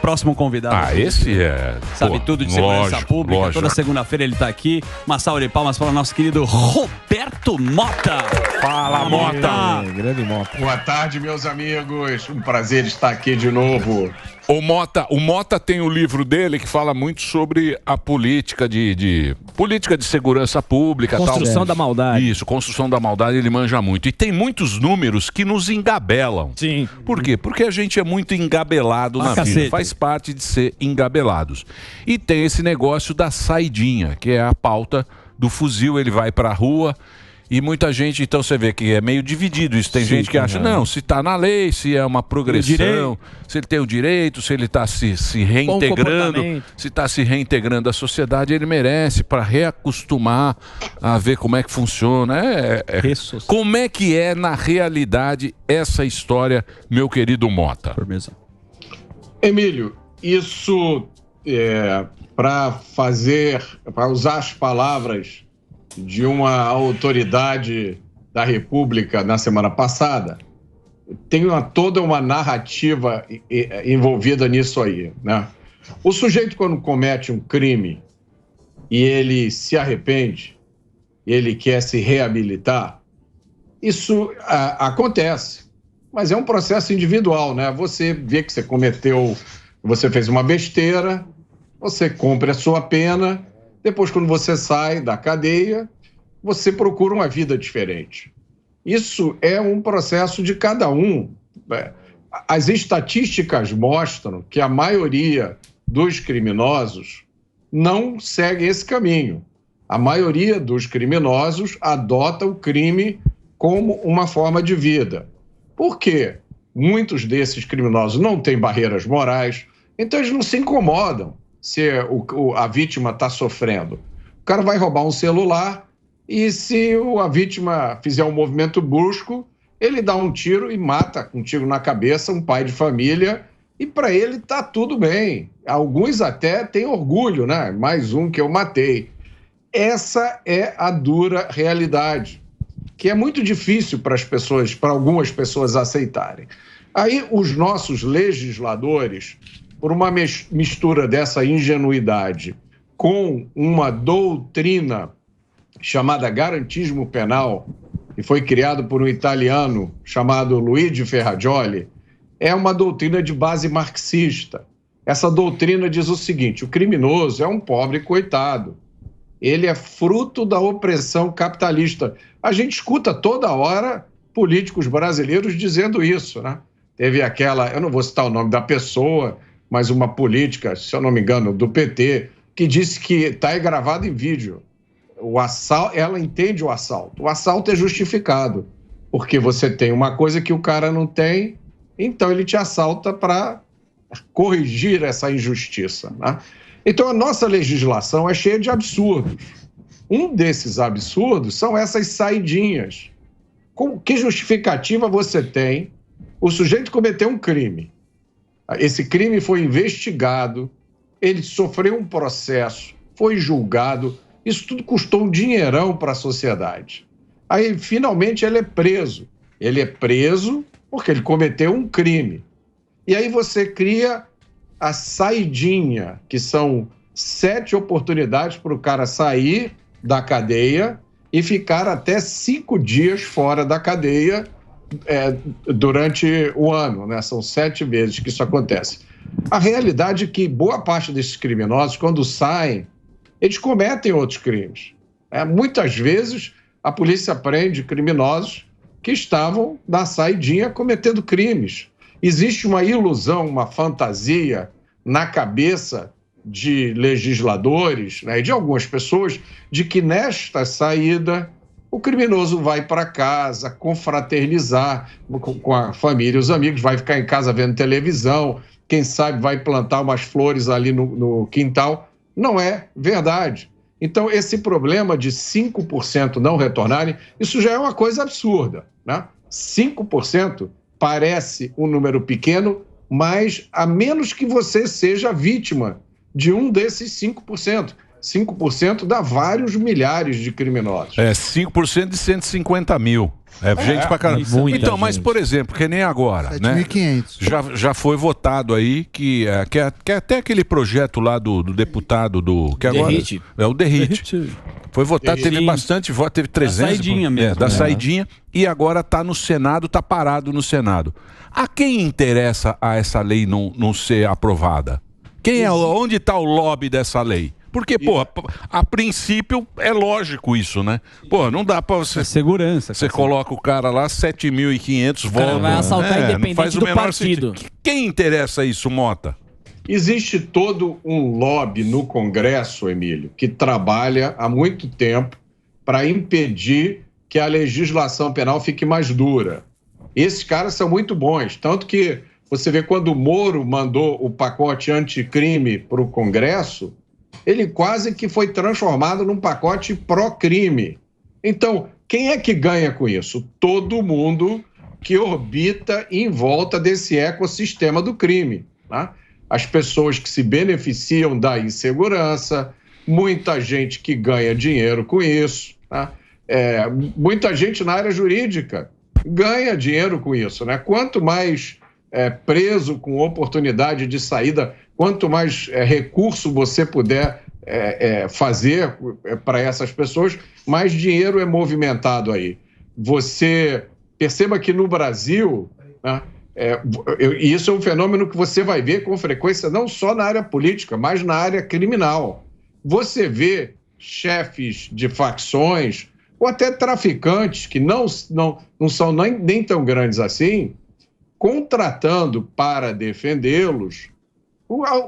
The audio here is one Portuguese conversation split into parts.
próximo convidado. Ah, esse é... Sabe tudo de segurança pública. lógico. Toda segunda-feira ele tá aqui. Uma salva de palmas para o nosso querido Roberto Mota. Fala, Mota. Grande Mota. Boa tarde, meus amigos. Um prazer estar aqui de novo. O Mota tem o livro dele que fala muito sobre a política política de segurança pública. Construção da maldade. Isso, construção da maldade, ele manja muito. E tem muitos números que nos engabelam. Sim. Por quê? Porque a gente é muito engabelado na vida. Cacete. Faz parte de ser engabelados. E tem esse negócio da saidinha, que é a pauta do fuzil. Ele vai pra rua... E muita gente, então você vê que é meio dividido isso. Tem gente que acha, não, se está na lei, se é uma progressão, se ele tem o direito, se ele está se reintegrando, se está se reintegrando à sociedade, ele merece para reacostumar a ver como é que funciona. Como é que é na realidade essa história, meu querido Mota? Emílio, isso para usar as palavras de uma autoridade da República na semana passada, tem toda uma narrativa envolvida nisso aí, né? O sujeito, quando comete um crime e ele se arrepende, ele quer se reabilitar, isso acontece, mas é um processo individual, né? Você vê que você fez uma besteira, você cumpre a sua pena. Depois, quando você sai da cadeia, você procura uma vida diferente. Isso é um processo de cada um. As estatísticas mostram que a maioria dos criminosos não segue esse caminho. A maioria dos criminosos adota o crime como uma forma de vida. Por quê? Muitos desses criminosos não têm barreiras morais, então eles não se incomodam se a vítima está sofrendo. O cara vai roubar um celular e se a vítima fizer um movimento brusco, ele dá um tiro e mata com um tiro na cabeça um pai de família e para ele está tudo bem. Alguns até têm orgulho, né? Mais um que eu matei. Essa é a dura realidade, que é muito difícil para algumas pessoas aceitarem. Aí os nossos legisladores, por uma mistura dessa ingenuidade com uma doutrina chamada garantismo penal, que foi criado por um italiano chamado Luigi Ferrajoli, é uma doutrina de base marxista. Essa doutrina diz o seguinte: o criminoso é um pobre coitado. Ele é fruto da opressão capitalista. A gente escuta toda hora políticos brasileiros dizendo isso, né? Teve eu não vou citar o nome da pessoa, mas uma política, se eu não me engano, do PT, que disse que está gravado em vídeo. Ela entende o assalto. O assalto é justificado, porque você tem uma coisa que o cara não tem, então ele te assalta para corrigir essa injustiça, né? Então a nossa legislação é cheia de absurdos. Um desses absurdos são essas saidinhas. Que justificativa você tem? O sujeito cometeu um crime. Esse crime foi investigado, ele sofreu um processo, foi julgado, isso tudo custou um dinheirão para a sociedade. Aí, finalmente, ele é preso. Ele é preso porque ele cometeu um crime. E aí você cria a saidinha, que são 7 oportunidades para o cara sair da cadeia e ficar até 5 dias fora da cadeia durante o ano, né? São 7 vezes que isso acontece. A realidade é que boa parte desses criminosos, quando saem, eles cometem outros crimes. Muitas vezes a polícia prende criminosos que estavam na saidinha cometendo crimes. Existe uma ilusão, uma fantasia na cabeça de legisladores, né, e de algumas pessoas, de que nesta saída o criminoso vai para casa confraternizar com a família, os amigos, vai ficar em casa vendo televisão, quem sabe vai plantar umas flores ali no quintal. Não é verdade. Então, esse problema de 5% não retornarem, isso já é uma coisa absurda, né? 5% parece um número pequeno, mas a menos que você seja vítima de um desses 5%. 5% dá vários milhares de criminosos. 5% de 150 mil. Gente pra caramba. Então, mas por exemplo, que nem agora, 7.500. né? Já foi votado aí que é até aquele projeto lá do deputado que agora é o Derrite. Foi votado, teve bastante voto, teve 300. Da saidinha mesmo. Da saidinha, e agora tá no Senado, tá parado no Senado. A quem interessa essa lei não ser aprovada? Onde está o lobby dessa lei? Porque, a princípio é lógico isso, né? Não dá pra você... segurança. Você coloca o cara lá, 7.500 votos. O cara vai assaltar independente do partido. Quem interessa isso, Mota? Existe todo um lobby no Congresso, Emílio, que trabalha há muito tempo para impedir que a legislação penal fique mais dura. Esses caras são muito bons, tanto que você vê quando o Moro mandou o pacote anticrime para o Congresso, ele quase que foi transformado num pacote pró-crime. Então, quem é que ganha com isso? Todo mundo que orbita em volta desse ecossistema do crime, tá? As pessoas que se beneficiam da insegurança, muita gente que ganha dinheiro com isso, tá? Muita gente na área jurídica ganha dinheiro com isso, né? Quanto mais preso com oportunidade de saída, quanto mais recurso você puder fazer para essas pessoas, mais dinheiro é movimentado aí. Você perceba que no Brasil, né, e isso é um fenômeno que você vai ver com frequência não só na área política, mas na área criminal. Você vê chefes de facções ou até traficantes que não são nem tão grandes assim, contratando para defendê-los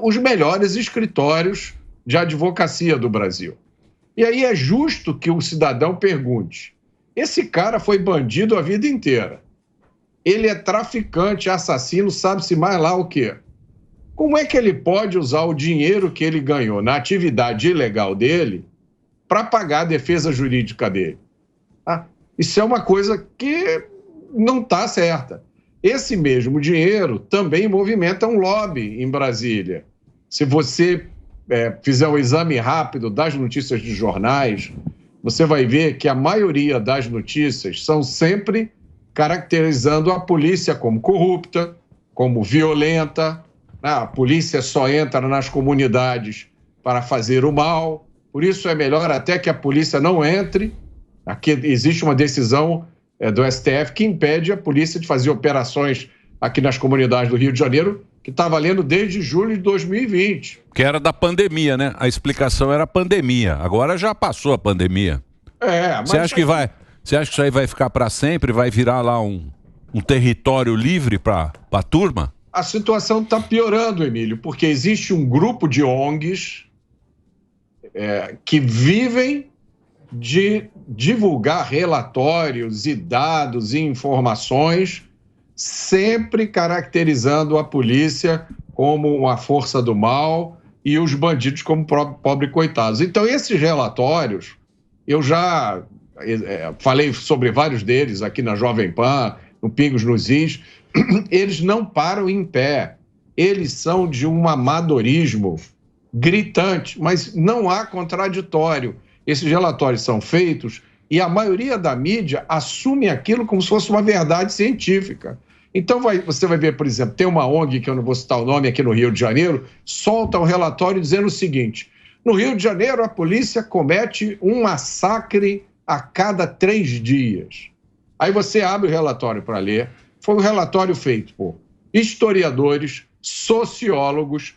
os melhores escritórios de advocacia do Brasil. E aí é justo que o cidadão pergunte: esse cara foi bandido a vida inteira, ele é traficante, assassino, sabe-se mais lá o quê? Como é que ele pode usar o dinheiro que ele ganhou na atividade ilegal dele para pagar a defesa jurídica dele? Isso é uma coisa que não está certa. Esse mesmo dinheiro também movimenta um lobby em Brasília. Se você fizer um exame rápido das notícias de jornais, você vai ver que a maioria das notícias são sempre caracterizando a polícia como corrupta, como violenta. A polícia só entra nas comunidades para fazer o mal, por isso é melhor até que a polícia não entre. Aqui existe uma decisão do STF que impede a polícia de fazer operações aqui nas comunidades do Rio de Janeiro, que está valendo desde julho de 2020. Que era da pandemia, né? A explicação era a pandemia. Agora já passou a pandemia. Mas Você acha que isso aí vai ficar para sempre? Vai virar lá um território livre para a turma? A situação está piorando, Emílio, porque existe um grupo de ONGs que vivem de divulgar relatórios e dados e informações, sempre caracterizando a polícia como uma força do mal e os bandidos como pobre coitados. Então, esses relatórios, eu já falei sobre vários deles aqui na Jovem Pan, no Pingos nos Is, eles não param em pé. Eles são de um amadorismo gritante, mas não há contraditório. Esses relatórios são feitos e a maioria da mídia assume aquilo como se fosse uma verdade científica. Então você vai ver, por exemplo, tem uma ONG, que eu não vou citar o nome, aqui no Rio de Janeiro, solta um relatório dizendo o seguinte: no Rio de Janeiro a polícia comete um massacre a cada 3 dias. Aí você abre o relatório para ler, foi um relatório feito por historiadores, sociólogos,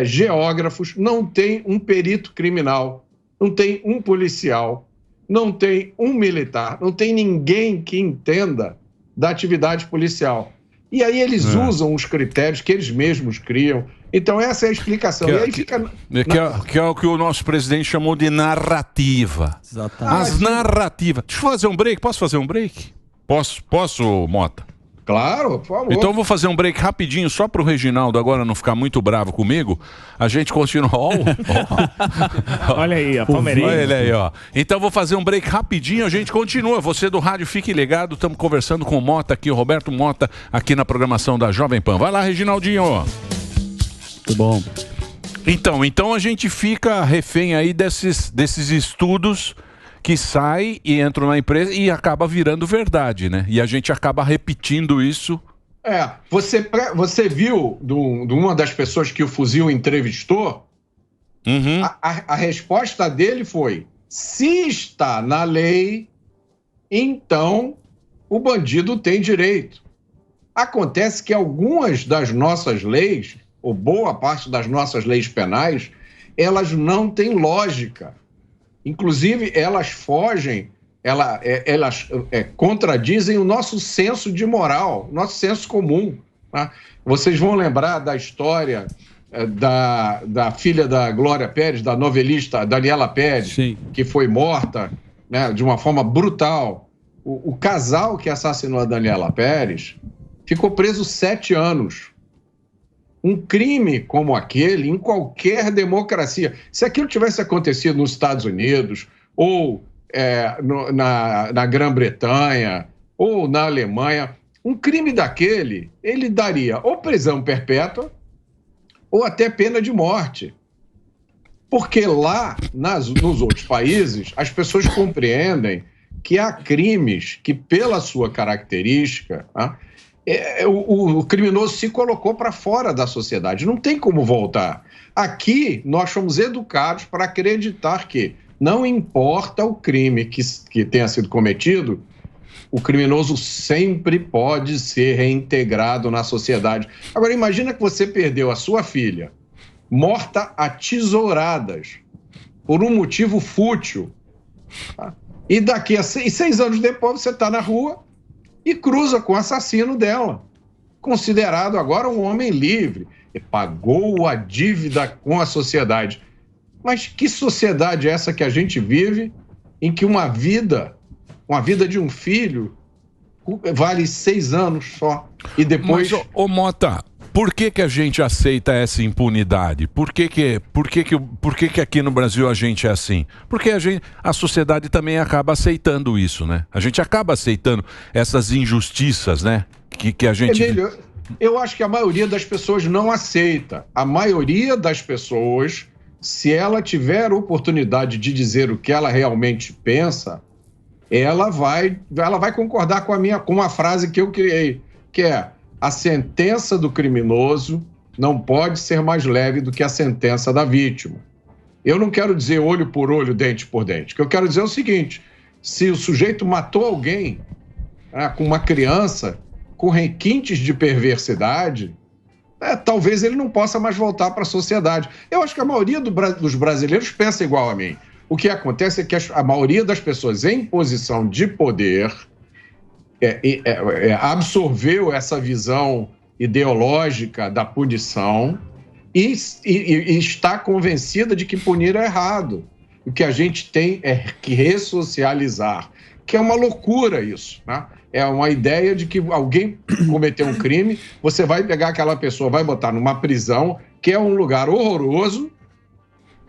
geógrafos, não tem um perito criminal, não tem um policial, não tem um militar, não tem ninguém que entenda da atividade policial. E aí eles usam os critérios que eles mesmos criam. Então essa é a explicação. E aí fica... Que é o que o nosso presidente chamou de narrativa. Exatamente. As narrativas. Deixa eu fazer um break. Posso fazer um break? Posso, Mota? Claro, por favor. Então eu vou fazer um break rapidinho, só para o Reginaldo agora não ficar muito bravo comigo. A gente continua. Olha aí, ó, Palmeirinho. Olha ele aí, ó. Então eu vou fazer um break rapidinho, a gente continua. Você do rádio, fique ligado. Estamos conversando com o Mota aqui, o Roberto Mota, aqui na programação da Jovem Pan. Vai lá, Reginaldinho. Muito bom. Então a gente fica refém aí desses estudos que saem e entram na empresa e acaba virando verdade, né? E a gente acaba repetindo isso. Você viu de uma das pessoas que o Fuzil entrevistou? Uhum. A resposta dele foi: se está na lei, então o bandido tem direito. Acontece que algumas das nossas leis, ou boa parte das nossas leis penais, elas não têm lógica. Inclusive, elas fogem, elas contradizem o nosso senso de moral, nosso senso comum. Tá? Vocês vão lembrar da história da filha da Glória Pérez, da novelista Daniela Pérez, sim, que foi morta, né, de uma forma brutal. O casal que assassinou a Daniela Pérez ficou preso 7 anos. Um crime como aquele, em qualquer democracia, se aquilo tivesse acontecido nos Estados Unidos, ou na Grã-Bretanha, ou na Alemanha, um crime daquele, ele daria ou prisão perpétua, ou até pena de morte. Porque lá, nos outros países, as pessoas compreendem que há crimes que, pela sua característica, o criminoso se colocou para fora da sociedade, não tem como voltar. Aqui, nós fomos educados para acreditar que não importa o crime que tenha sido cometido, o criminoso sempre pode ser reintegrado na sociedade. Agora, imagina que você perdeu a sua filha, morta a tesouradas, por um motivo fútil. Tá? E daqui a 6 anos depois, você está na rua e cruza com o assassino dela, considerado agora um homem livre, e pagou a dívida com a sociedade. Mas que sociedade é essa que a gente vive, em que uma vida de um filho vale 6 anos só, e depois... Mas, Mota, por que a gente aceita essa impunidade? Por que aqui no Brasil a gente é assim? Porque a sociedade também acaba aceitando isso, né? A gente acaba aceitando essas injustiças, né? Que a gente... Emílio, eu acho que a maioria das pessoas não aceita. A maioria das pessoas, se ela tiver oportunidade de dizer o que ela realmente pensa, ela vai concordar com a frase que eu criei, que é: a sentença do criminoso não pode ser mais leve do que a sentença da vítima. Eu não quero dizer olho por olho, dente por dente. O que eu quero dizer é o seguinte: se o sujeito matou alguém, com uma criança, com requintes de perversidade, talvez ele não possa mais voltar para a sociedade. Eu acho que a maioria dos brasileiros pensa igual a mim. O que acontece é que a maioria das pessoas em posição de poder absorveu essa visão ideológica da punição e está convencida de que punir é errado. O que a gente tem é que ressocializar, que é uma loucura isso, né? É uma ideia de que alguém cometeu um crime, você vai pegar aquela pessoa, vai botar numa prisão, que é um lugar horroroso,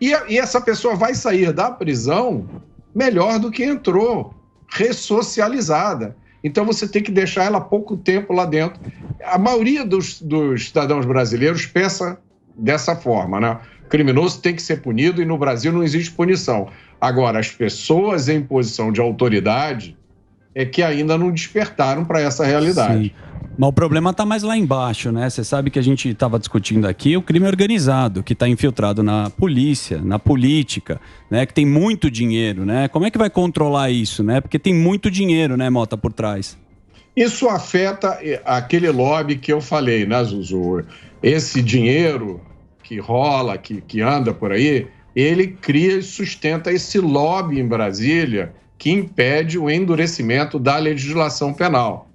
e essa pessoa vai sair da prisão melhor do que entrou, ressocializada. Então você tem que deixar ela pouco tempo lá dentro. A maioria dos cidadãos brasileiros pensa dessa forma, né? O criminoso tem que ser punido e no Brasil não existe punição. Agora, as pessoas em posição de autoridade é que ainda não despertaram para essa realidade. Sim. Mas o problema está mais lá embaixo, né? Você sabe que a gente estava discutindo aqui o crime organizado, que está infiltrado na polícia, na política, né? Que tem muito dinheiro, né? Como é que vai controlar isso, né? Porque tem muito dinheiro, né, Mota, por trás. Isso afeta aquele lobby que eu falei, né, Zuzu? Esse dinheiro que rola, que anda por aí, ele cria e sustenta esse lobby em Brasília que impede o endurecimento da legislação penal.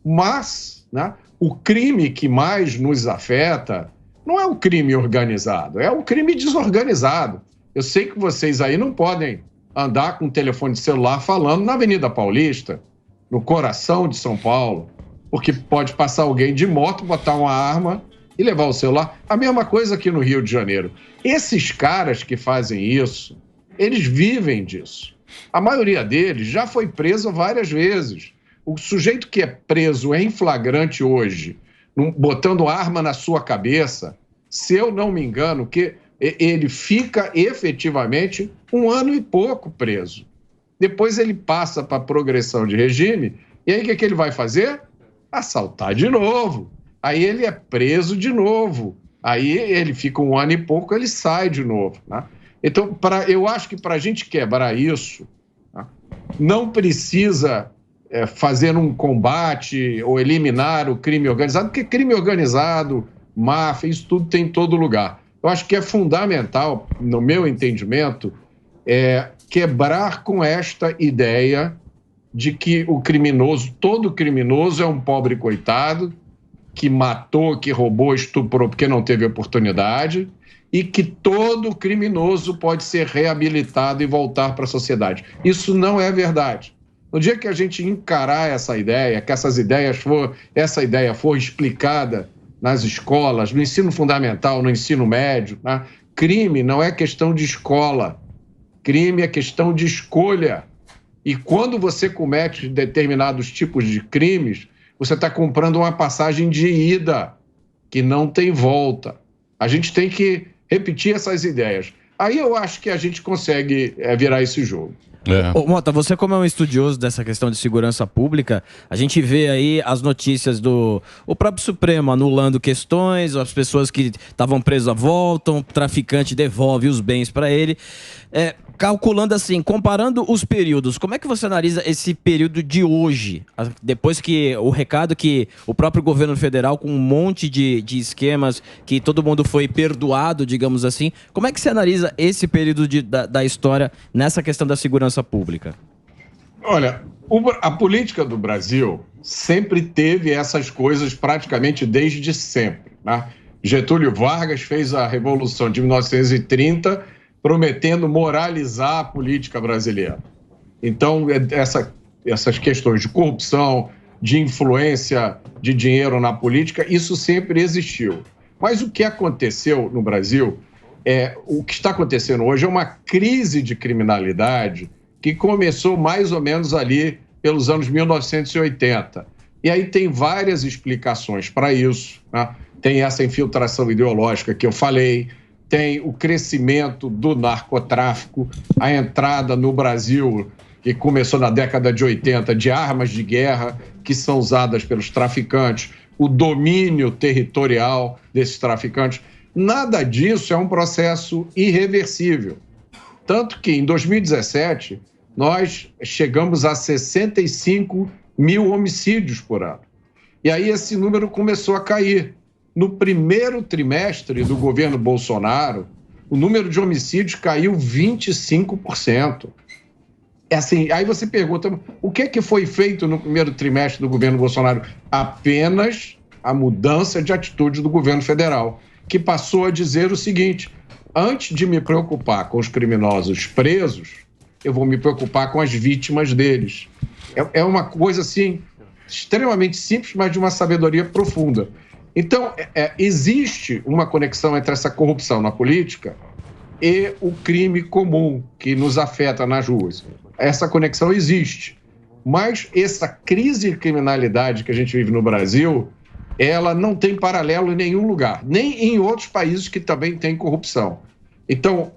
Mas, né, o crime que mais nos afeta não é o crime organizado, é o crime desorganizado. Eu sei que vocês aí não podem andar com o telefone de celular falando na Avenida Paulista, no coração de São Paulo, porque pode passar alguém de moto, botar uma arma e levar o celular. A mesma coisa aqui no Rio de Janeiro. Esses caras que fazem isso, eles vivem disso. A maioria deles já foi preso várias vezes. O sujeito que é preso em flagrante hoje, botando arma na sua cabeça, se eu não me engano, que ele fica efetivamente 1 ano e pouco preso. Depois ele passa para progressão de regime, e aí o que ele vai fazer? Assaltar de novo. Aí ele é preso de novo. Aí ele fica 1 ano e pouco, ele sai de novo, né? Então, eu acho que para a gente quebrar isso, né, não precisa fazer um combate ou eliminar o crime organizado, porque crime organizado, máfia, isso tudo tem em todo lugar. Eu acho que é fundamental, no meu entendimento, quebrar com esta ideia de que o criminoso, todo criminoso é um pobre coitado, que matou, que roubou, estuprou porque não teve oportunidade, e que todo criminoso pode ser reabilitado e voltar para a sociedade. Isso não é verdade. No dia que a gente encarar essa ideia, que essa ideia for explicada nas escolas, no ensino fundamental, no ensino médio, né? Crime não é questão de escola, crime é questão de escolha. E quando você comete determinados tipos de crimes, você está comprando uma passagem de ida, que não tem volta. A gente tem que repetir essas ideias. Aí eu acho que a gente consegue virar esse jogo. Ô, Mota, você como é um estudioso dessa questão de segurança pública, a gente vê aí as notícias do próprio Supremo anulando questões, as pessoas que estavam presas voltam, o traficante devolve os bens para ele. Calculando assim, comparando os períodos, como é que você analisa esse período de hoje? Depois que o recado que o próprio governo federal, com um monte de esquemas, que todo mundo foi perdoado, digamos assim, como é que você analisa esse período da história nessa questão da segurança pública? Olha, a política do Brasil sempre teve essas coisas praticamente desde sempre, né? Getúlio Vargas fez a Revolução de 1930 prometendo moralizar a política brasileira. Então, essas questões de corrupção, de influência de dinheiro na política, isso sempre existiu. Mas o que aconteceu no Brasil, o que está acontecendo hoje é uma crise de criminalidade que começou mais ou menos ali pelos anos 1980. E aí tem várias explicações para isso, né? Tem essa infiltração ideológica que eu falei, tem o crescimento do narcotráfico, a entrada no Brasil, que começou na década de 80, de armas de guerra que são usadas pelos traficantes, o domínio territorial desses traficantes. Nada disso é um processo irreversível. Tanto que, em 2017, nós chegamos a 65 mil homicídios por ano. E aí esse número começou a cair. No primeiro trimestre do governo Bolsonaro, o número de homicídios caiu 25%. Assim, aí você pergunta, o que foi feito no primeiro trimestre do governo Bolsonaro? Apenas a mudança de atitude do governo federal, que passou a dizer o seguinte: antes de me preocupar com os criminosos presos, eu vou me preocupar com as vítimas deles. É uma coisa, assim, extremamente simples, mas de uma sabedoria profunda. Então, existe uma conexão entre essa corrupção na política e o crime comum que nos afeta nas ruas. Essa conexão existe. Mas essa crise de criminalidade que a gente vive no Brasil, ela não tem paralelo em nenhum lugar, nem em outros países que também têm corrupção. Então,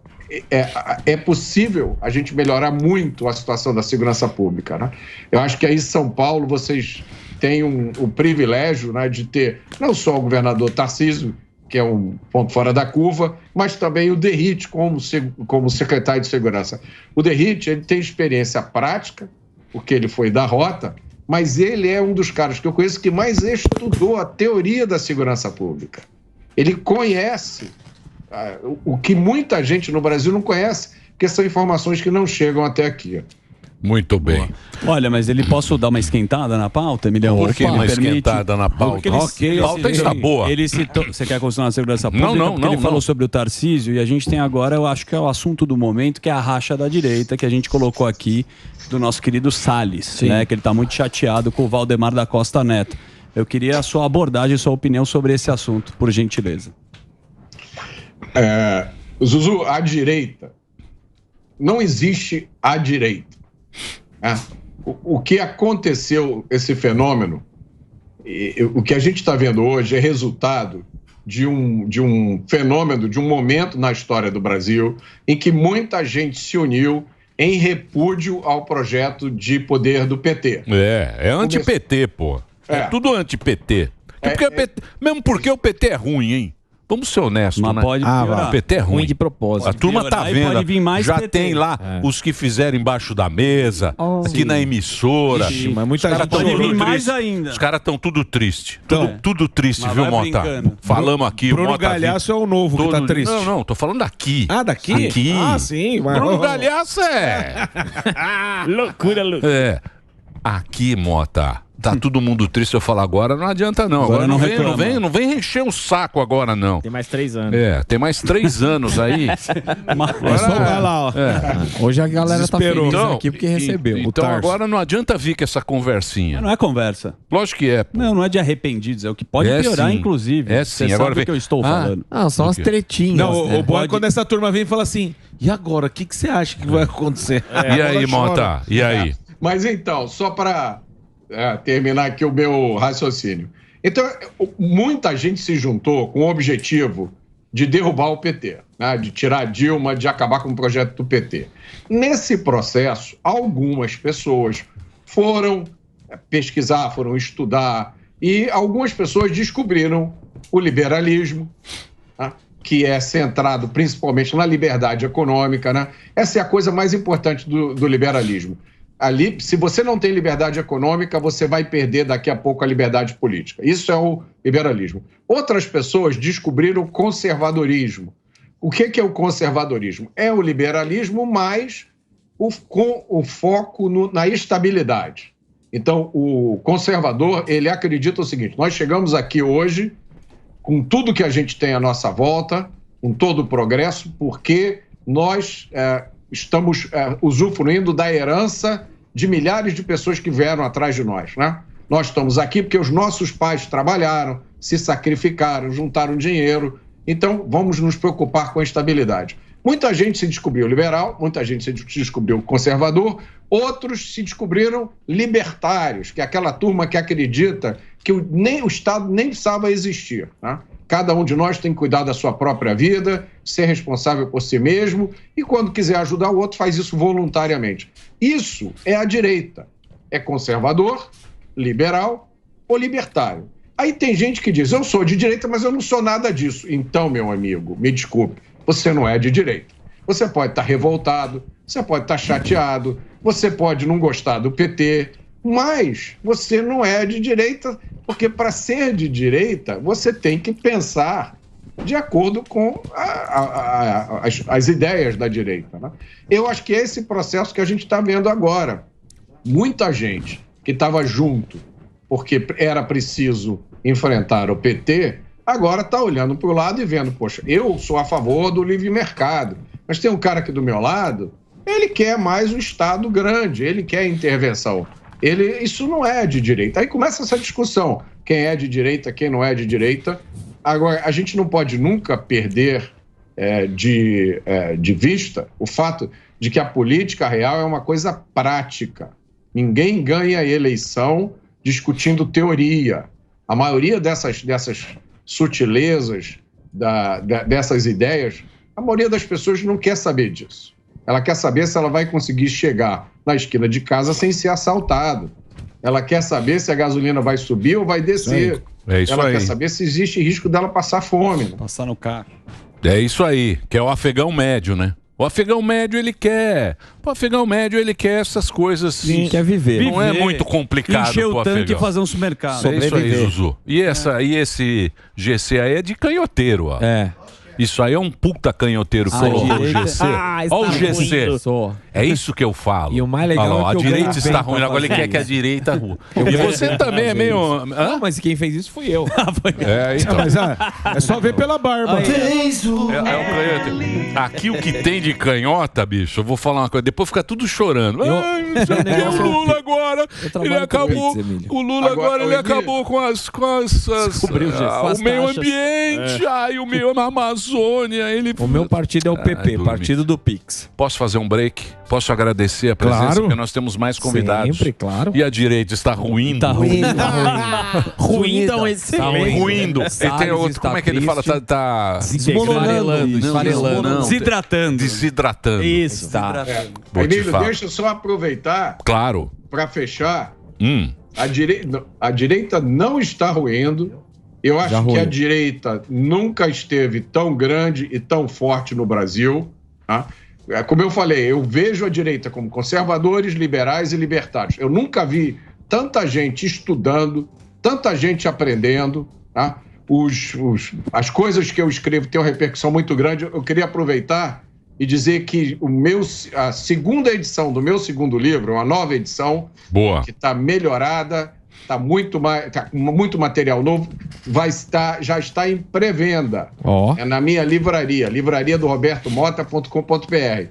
é possível a gente melhorar muito a situação da segurança pública, né? Eu acho que aí em São Paulo vocês têm o privilégio, né, de ter não só o governador Tarcísio, que é um ponto fora da curva, mas também o Derrite como secretário de Segurança. O Derrite, ele tem experiência prática, porque ele foi da Rota, mas ele é um dos caras que eu conheço que mais estudou a teoria da segurança pública. Ele conhece o que muita gente no Brasil não conhece, porque são informações que não chegam até aqui. Muito bem. Olha, mas posso dar uma esquentada na pauta, Emiliano? Por que uma esquentada na pauta? A pauta está boa. Ele citou, você quer continuar na segurança pública? Não. Ele falou sobre o Tarcísio, e a gente tem agora, eu acho que é o assunto do momento, que é a racha da direita, que a gente colocou aqui, do nosso querido Salles, né? Que ele está muito chateado com o Valdemar da Costa Neto. Eu queria a sua abordagem, sua opinião sobre esse assunto, por gentileza. Zuzu, a direita, não existe a direita. O que aconteceu, esse fenômeno, o que a gente está vendo hoje é resultado de um fenômeno, de um momento na história do Brasil em que muita gente se uniu em repúdio ao projeto de poder do PT. É anti-PT, pô. É tudo anti-PT. Mesmo porque o PT é ruim, hein? Vamos ser honestos, mas né? pode piorar. O PT é ruim de propósito. A turma tá vendo. Pode vir mais já PT. tem lá os que fizeram embaixo da mesa, aqui na emissora. Ixi, mas muita gente pode vir mais tristes. ainda. Os caras estão tudo triste. Tudo triste, Mas viu, vai Mota? brincando. Falamos aqui. Bruno Mota Galhaço é o novo que tá triste. Não, tô falando daqui. Ah, daqui? Aqui. Ah, sim. Mas... Bruno Galhaço é... Loucura. É. Aqui, Mota, tá todo mundo triste. Eu falo agora, não adianta não. Agora não vem encher o saco agora, não. Tem mais 3 anos. Tem mais 3 anos aí. Vai lá, ó. Hoje a galera tá feliz aqui porque recebeu. Então agora não adianta vir com essa conversinha. Não é conversa. Lógico que é. Pô. Não é de arrependidos, é o que pode piorar, sim. inclusive. É sim. Você Agora sabe o que eu estou falando. Não, são as tretinhas. Não, o bom é quando essa turma vem e fala assim, e agora? O que você acha que vai acontecer? E aí, Mota? E aí? Mas então, só para terminar aqui o meu raciocínio. Então, muita gente se juntou com o objetivo de derrubar o PT, né? De tirar a Dilma, de acabar com o projeto do PT. Nesse processo, algumas pessoas foram pesquisar, foram estudar, e algumas pessoas descobriram o liberalismo, né? Que é centrado principalmente na liberdade econômica, né? Essa é a coisa mais importante do liberalismo. Ali, se você não tem liberdade econômica, você vai perder daqui a pouco a liberdade política. Isso é o liberalismo. Outras pessoas descobriram o conservadorismo. O que é o conservadorismo? É o liberalismo, mas com o foco na estabilidade. Então, o conservador, ele acredita o seguinte: nós chegamos aqui hoje com tudo que a gente tem à nossa volta, com todo o progresso, porque nós estamos usufruindo da herança de milhares de pessoas que vieram atrás de nós, né? Nós estamos aqui porque os nossos pais trabalharam, se sacrificaram, juntaram dinheiro, então vamos nos preocupar com a estabilidade. Muita gente se descobriu liberal, muita gente se descobriu conservador, outros se descobriram libertários, que é aquela turma que acredita que o Estado nem precisava existir, né? Cada um de nós tem que cuidar da sua própria vida, ser responsável por si mesmo e, quando quiser ajudar o outro, faz isso voluntariamente. Isso é a direita. É conservador, liberal ou libertário. Aí tem gente que diz, eu sou de direita, mas eu não sou nada disso. Então, meu amigo, me desculpe, você não é de direita. Você pode estar revoltado, você pode estar chateado, você pode não gostar do PT, mas você não é de direita, porque para ser de direita, você tem que pensar de acordo com as ideias da direita, né? Eu acho que é esse processo que a gente está vendo agora. Muita gente que estava junto porque era preciso enfrentar o PT, agora está olhando para o lado e vendo, poxa, eu sou a favor do livre mercado, mas tem um cara aqui do meu lado, ele quer mais um Estado grande, ele quer intervenção. Isso não é de direita. Aí começa essa discussão, quem é de direita, quem não é de direita. Agora, a gente não pode nunca perder de vista o fato de que a política real é uma coisa prática. Ninguém ganha eleição discutindo teoria. A maioria dessas sutilezas, dessas ideias, a maioria das pessoas não quer saber disso. Ela quer saber se ela vai conseguir chegar na esquina de casa sem ser assaltado. Ela quer saber se a gasolina vai subir ou vai descer. Ela quer saber se existe risco dela passar fome. Né? Passar no carro. É isso aí, que é o afegão médio, né? O afegão médio, ele quer... O afegão médio, ele quer essas coisas... Sim, quer viver. Não é muito complicado encher o tanque afegão. E fazer um supermercado. É isso aí, Zuzu. E esse GC aí é de canhoteiro, ó. É. Isso aí é um puta canhoteiro. O GC. Olha o GC. É isso que eu falo. E o mais legal a direita está ruim. Agora ele quer que a direita rua. E você também é meio... Não, mas quem fez isso fui eu. Então. Mas é só ver pela barba. É o canhoteiro. Aqui o que tem de canhota, bicho, eu vou falar uma coisa. Depois fica tudo chorando. Não sei o que, o Lula agora, ele acabou... O Lula agora, ele acabou com o meio ambiente. Ai, o meio Amazônia. Sônia. Ele... O meu partido é o PP, Partido do Pix. Posso fazer um break? Posso agradecer a presença? Claro. Porque nós temos mais convidados. Sempre, claro. E a direita está ruindo. Tá ruim. Ruim, não, excelente. Ruindo. Ele tem outro, como é que ele fala? Tá esfarelando. Desidratando. Isso. Tá. Vou te Emílio, falar. deixa eu só aproveitar Claro. para fechar. A direita não está ruindo. Eu acho que a direita nunca esteve tão grande e tão forte no Brasil. Tá? Como eu falei, eu vejo a direita como conservadores, liberais e libertários. Eu nunca vi tanta gente estudando, tanta gente aprendendo. Tá? As coisas que eu escrevo têm uma repercussão muito grande. Eu queria aproveitar e dizer que a segunda edição do meu segundo livro, uma nova edição, que está melhorada, está muito material novo, já está em pré-venda. É na minha livraria do robertomota.com.br.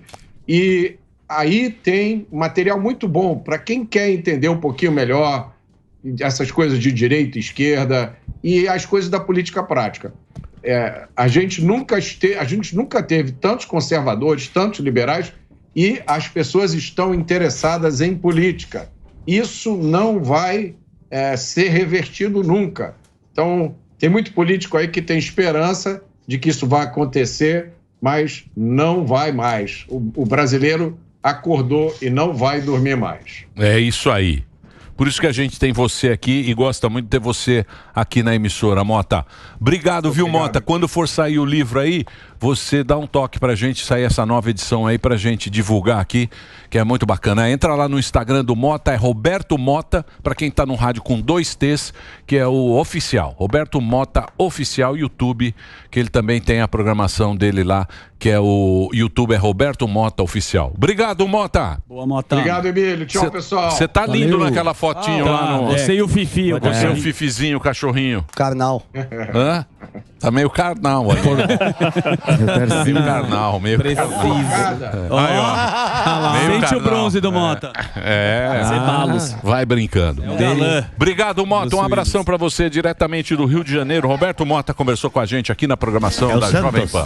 E aí tem material muito bom para quem quer entender um pouquinho melhor essas coisas de direita e esquerda e as coisas da política prática. A gente nunca teve tantos conservadores, tantos liberais, e as pessoas estão interessadas em política. Isso não vai ser revertido nunca. Então, tem muito político aí que tem esperança de que isso vai acontecer, mas não vai mais. O brasileiro acordou e não vai dormir mais. É isso aí. Por isso que a gente tem você aqui e gosta muito de ter você aqui na emissora, Mota. Obrigado, viu, Mota? Quando for sair o livro aí, você dá um toque pra gente sair essa nova edição aí pra gente divulgar aqui, que é muito bacana. Entra lá no Instagram do Mota, é Roberto Mota, pra quem tá no rádio com 2 T's, que é o oficial. Roberto Mota Oficial YouTube, que ele também tem a programação dele lá, que é o YouTube, é Roberto Mota Oficial. Obrigado, Mota. Boa, Mota. Obrigado, Emílio. Tchau, pessoal. Você tá lindo naquela fotinho lá no... Você e o Fifi. Você e o Fifizinho, o cachorrinho. Carnal. Hã? Tá meio carnal aí. Meio carnal, meio preciso. Aí, ó. Meio Sente o bronze do Mota. Vai brincando. Obrigado, Mota. Um abração pra você diretamente do Rio de Janeiro. Roberto Mota conversou com a gente aqui na programação da Jovem Pan.